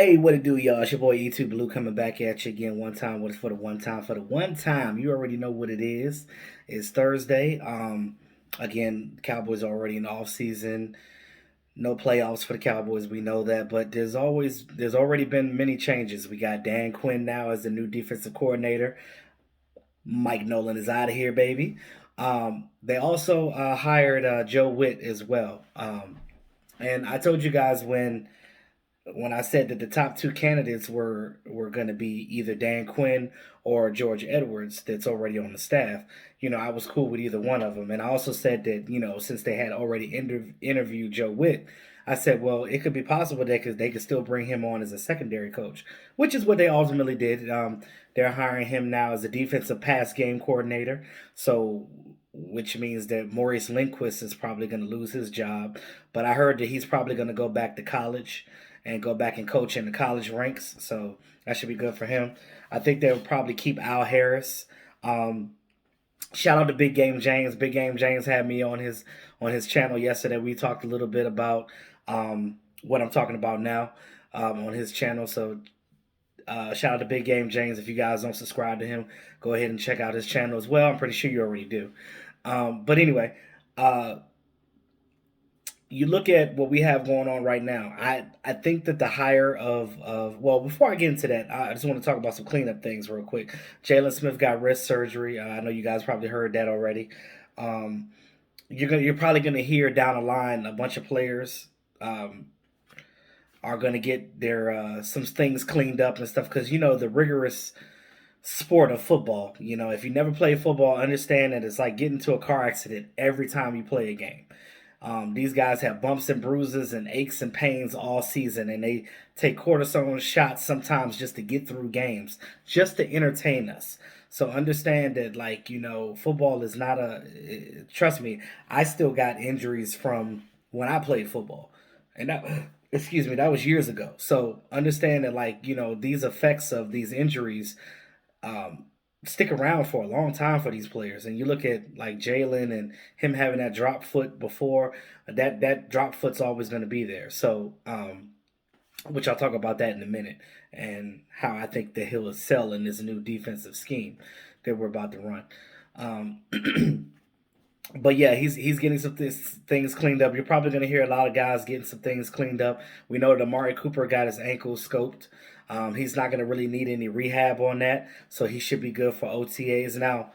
Hey, what it do, y'all? It's your boy E2 Blue coming back at you again one time. What is for the one time? For the one time, you already know what it is. It's Thursday. Again, Cowboys are already in the off season. No playoffs for the Cowboys, we know that, but there's already been many changes. We got Dan Quinn now as the new defensive coordinator. Mike Nolan is out of here, baby. They also hired Joe Whitt as well. And I told you guys when I said that the top two candidates were going to be either Dan Quinn or George Edwards, that's already on the staff. I was cool with either one of them, and I also said that since they had already interviewed Joe Witt, I said, well, it could be possible that they could still bring him on as a secondary coach, which is what they ultimately did. They're hiring him now as a defensive pass game coordinator, so which means that Maurice Lindquist is probably going to lose his job. But I heard that he's probably going to go back to college and go back and coach in the college ranks. So that should be good for him. I think they'll probably keep Al Harris. Um, Shout out to Big Game James. Big Game James had me on his channel yesterday. We talked a little bit about what I'm talking about now on his channel. So shout out to Big Game James. If you guys don't subscribe to him, go ahead and check out his channel as well. I'm pretty sure you already do. But anyway, uh, you look at what we have going on right now. I think that the hire of well, before I get into that, I just want to talk about some cleanup things real quick. Jalen Smith got wrist surgery. I know you guys probably heard that already. Um, you're probably gonna hear down the line a bunch of players um, are gonna get their some things cleaned up and stuff because the rigorous sport of football. If you never played football, understand that it's like getting into a car accident every time you play a game. These guys have bumps and bruises and aches and pains all season, and they take cortisone shots sometimes just to get through games, just to entertain us. So understand that, football is not trust me, I still got injuries from when I played football, and that, excuse me, that was years ago. So understand that, these effects of these injuries um, stick around for a long time for these players. And you look at like Jalen and him having that drop foot before, that drop foot's always going to be there. So, which I'll talk about that in a minute, and how I think that he'll excel in this new defensive scheme that we're about to run. But yeah, he's getting some things cleaned up. You're probably going to hear a lot of guys getting some things cleaned up. We know that Amari Cooper got his ankle scoped. He's not going to really need any rehab on that, so he should be good for OTAs. Now,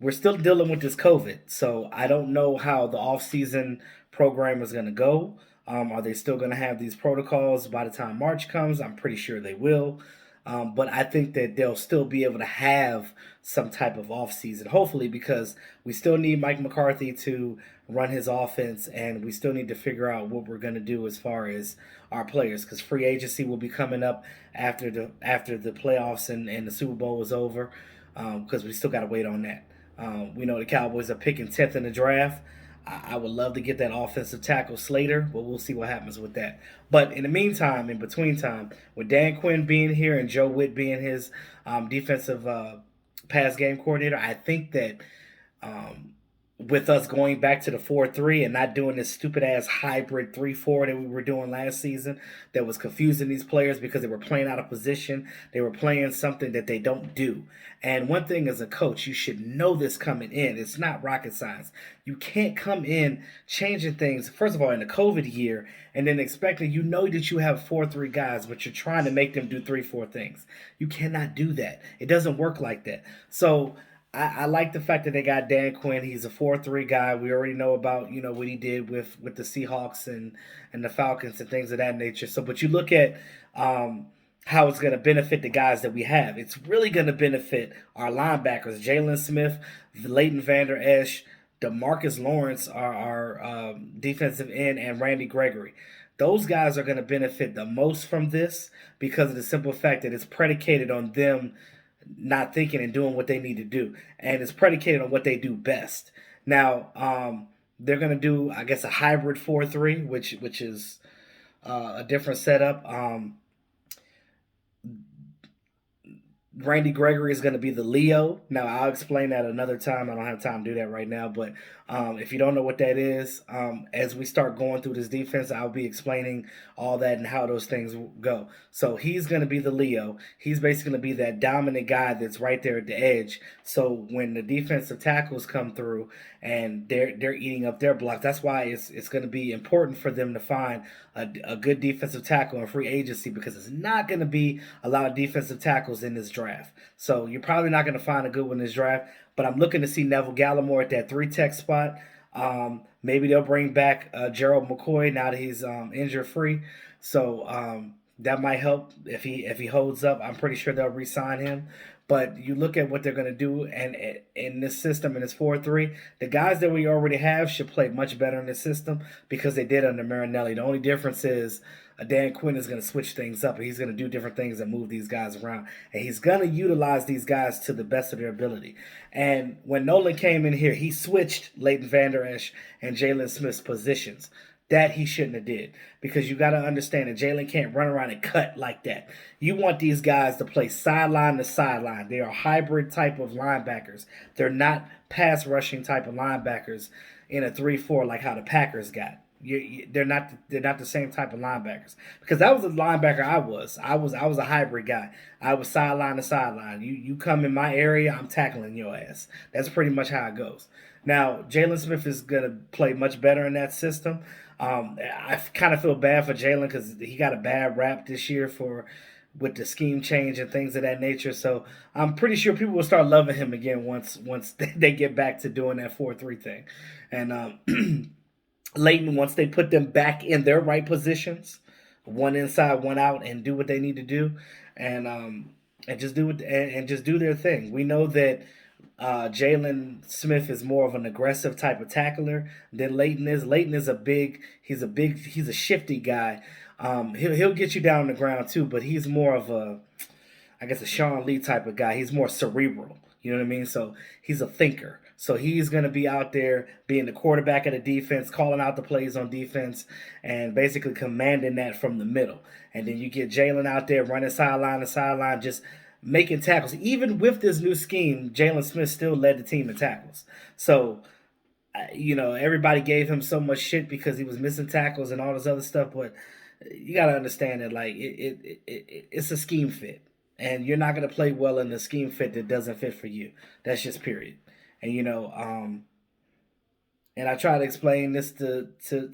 we're still dealing with this COVID, so I don't know how the off-season program is going to go. Are they still going to have these protocols by the time March comes? I'm pretty sure they will. But I think that they'll still be able to have some type of offseason, hopefully, because we still need Mike McCarthy to run his offense, and we still need to figure out what we're going to do as far as our players, because free agency will be coming up after the playoffs and the Super Bowl is over, because we still got to wait on that. We know the Cowboys are picking 10th in the draft. I would love to get that offensive tackle Slater, but we'll see what happens with that. But in the meantime, in between time, with Dan Quinn being here and Joe Witt being his defensive pass game coordinator, I think that um, with us going back to the 4-3 and not doing this stupid ass hybrid 3-4 that we were doing last season that was confusing these players because they were playing out of position. They were playing something that they don't do. And one thing as a coach, you should know this coming in. It's not rocket science. You can't come in changing things, first of all, in the COVID year, and then expecting that you have 4-3 guys, but you're trying to make them do 3-4 things. You cannot do that. It doesn't work like that. So I like the fact that they got Dan Quinn. He's a 4-3 guy. We already know about what he did with the Seahawks and the Falcons and things of that nature. So, but you look at how it's going to benefit the guys that we have. It's really going to benefit our linebackers, Jalen Smith, Leighton Vander Esch, Demarcus Lawrence, our defensive end, and Randy Gregory. Those guys are going to benefit the most from this because of the simple fact that it's predicated on them not thinking and doing what they need to do, and it's predicated on what they do best. Now, they're going to do, I guess, a hybrid 4-3, which is a different setup. Randy Gregory is going to be the Leo. Now, I'll explain that another time. I don't have time to do that right now. But if you don't know what that is, as we start going through this defense, I'll be explaining all that and how those things go. So he's going to be the Leo. He's basically going to be that dominant guy that's right there at the edge. So when the defensive tackles come through and they're eating up their blocks, that's why it's going to be important for them to find a good defensive tackle in free agency, because it's not going to be a lot of defensive tackles in this draft. So you're probably not going to find a good one in this draft. But I'm looking to see Neville Gallimore at that 3 tech spot. Maybe they'll bring back Gerald McCoy now that he's injury free. So that might help if he holds up. I'm pretty sure they'll re-sign him. But you look at what they're going to do, and in this system, in this 4-3, the guys that we already have should play much better in this system because they did under Marinelli. The only difference is Dan Quinn is going to switch things up, and he's going to do different things and move these guys around. And he's going to utilize these guys to the best of their ability. And when Nolan came in here, he switched Leighton Vander Esch and Jalen Smith's positions. That he shouldn't have did, because you got to understand that Jalen can't run around and cut like that. You want these guys to play sideline to sideline. They are hybrid type of linebackers. They're not pass rushing type of linebackers in a 3-4 like how the Packers got. They're not the same type of linebackers, because that was the linebacker I was. I was a hybrid guy. I was sideline to sideline. You come in my area, I'm tackling your ass. That's pretty much how it goes. Now Jalen Smith is gonna play much better in that system. I kind of feel bad for Jalen because he got a bad rap this year with the scheme change and things of that nature. So I'm pretty sure people will start loving him again once they get back to doing that 4-3 thing. And Leighton, once they put them back in their right positions, one inside, one out, and do what they need to do, and just do it and just do their thing. We know that Jalen Smith is more of an aggressive type of tackler than Leighton is. Leighton is he's a shifty guy. He'll get you down on the ground too, but he's more of I guess a Sean Lee type of guy. He's more cerebral. You know what I mean? So he's a thinker. So he's going to be out there being the quarterback of the defense, calling out the plays on defense, and basically commanding that from the middle. And then you get Jalen out there running sideline to sideline, just making tackles. Even with this new scheme, Jalen Smith still led the team in tackles. So, everybody gave him so much shit because he was missing tackles and all this other stuff. But you got to understand that, like, it's a scheme fit. And you're not going to play well in a scheme fit that doesn't fit for you. That's just period. And, and I try to explain this to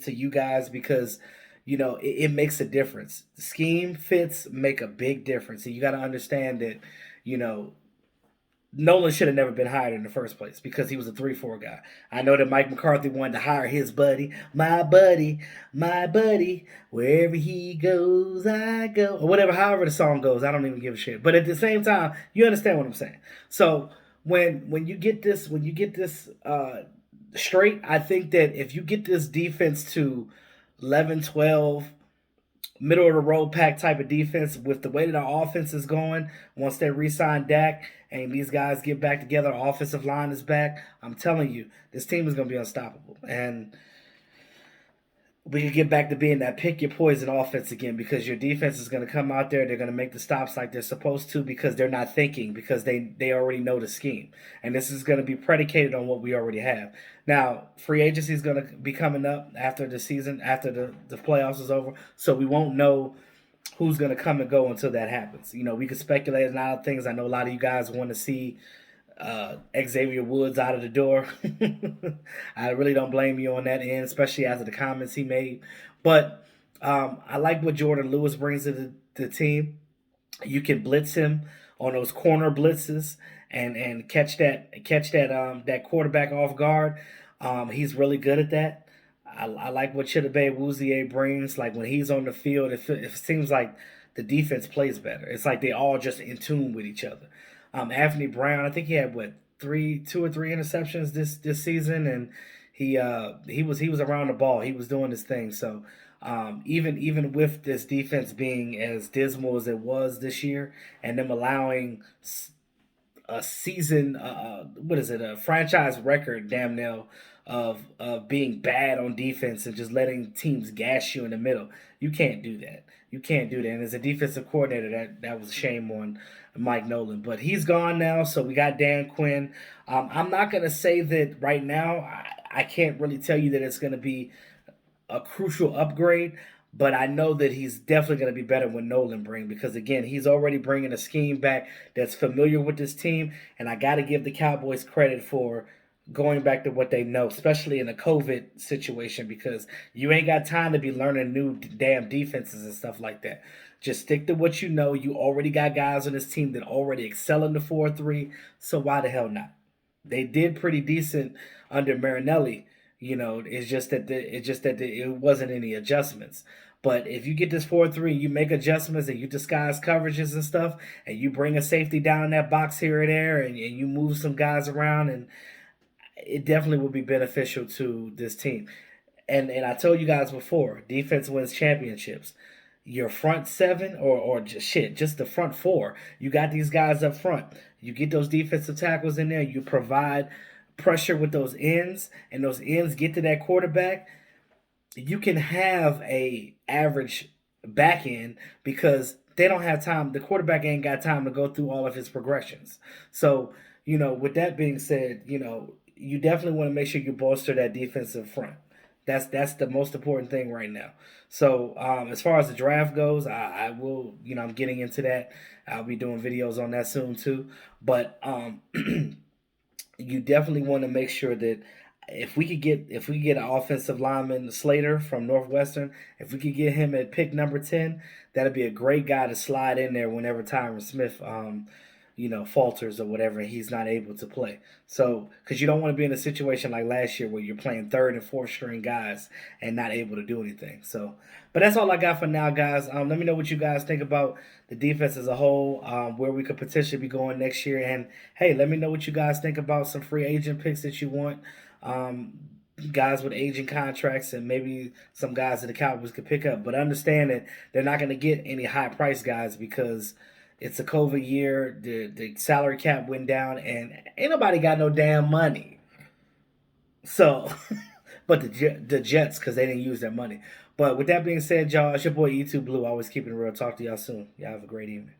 you guys because it makes a difference. Scheme fits make a big difference, and you got to understand that you know Nolan should have never been hired in the first place because he was a 3-4 guy. I know that Mike McCarthy wanted to hire his buddy, my buddy. Wherever he goes, I go, or whatever. However the song goes, I don't even give a shit. But at the same time, you understand what I'm saying. So when you get this straight, I think that if you get this defense to 11, 12, middle of the road pack type of defense with the way that our offense is going, once they re-sign Dak and these guys get back together, our offensive line is back, I'm telling you, this team is going to be unstoppable. And we can get back to being that pick your poison offense again, because your defense is going to come out there. They're going to make the stops like they're supposed to because they're not thinking, because they already know the scheme. And this is going to be predicated on what we already have. Now, free agency is going to be coming up after the season, after the playoffs is over. So we won't know who's going to come and go until that happens. We could speculate on a lot of things. I know a lot of you guys want to see Xavier Woods out of the door. I really don't blame you on that end, especially after the comments he made. But I like what Jordan Lewis brings to the team. You can blitz him on those corner blitzes and catch that quarterback off guard. He's really good at that. I like what Chidobe Awuzie brings. Like when he's on the field, it seems like the defense plays better. It's like they all just in tune with each other. Anthony Brown, I think he had 2 or 3 interceptions this season, and he was around the ball. He was doing his thing. So even with this defense being as dismal as it was this year, and them allowing a season, a franchise record, damn near of being bad on defense and just letting teams gash you in the middle. You can't do that. You can't do that. And as a defensive coordinator, that was a shame on Mike Nolan. But he's gone now, so we got Dan Quinn. I'm not gonna say that right now. I can't really tell you that it's gonna be a crucial upgrade, but I know that he's definitely going to be better when Nolan brings, because again, he's already bringing a scheme back that's familiar with this team, and I got to give the Cowboys credit for going back to what they know, especially in a COVID situation, because you ain't got time to be learning new damn defenses and stuff like that. Just stick to what you know. You already got guys on this team that already excel in the 4-3, so why the hell not? They did pretty decent under Marinelli. It wasn't any adjustments. But if you get this 4-3, you make adjustments and you disguise coverages and stuff, and you bring a safety down in that box here or there, and you move some guys around, and it definitely will be beneficial to this team. And I told you guys before, defense wins championships. Your front seven, or just the front four. You got these guys up front. You get those defensive tackles in there. You provide pressure with those ends, and those ends get to that quarterback. You can have a average back end because they don't have time. The quarterback ain't got time to go through all of his progressions. So, with that being said, you definitely want to make sure you bolster that defensive front. That's the most important thing right now. So as far as the draft goes, I will, I'm getting into that. I'll be doing videos on that soon too. But you definitely want to make sure that if we get an offensive lineman Slater from Northwestern, if we could get him at pick number 10, that'd be a great guy to slide in there whenever Tyron Smith falters or whatever, and he's not able to play. So, because you don't want to be in a situation like last year where you're playing third and fourth string guys and not able to do anything. So, but that's all I got for now, guys. Let me know what you guys think about the defense as a whole, where we could potentially be going next year. And hey, let me know what you guys think about some free agent picks that you want. Guys with aging contracts and maybe some guys that the Cowboys could pick up. But understand that they're not going to get any high price guys because it's a COVID year. The salary cap went down, and ain't nobody got no damn money. So, but the Jets, because they didn't use their money. But with that being said, y'all, it's your boy E2 Blue. Always keeping it real. Talk to y'all soon. Y'all have a great evening.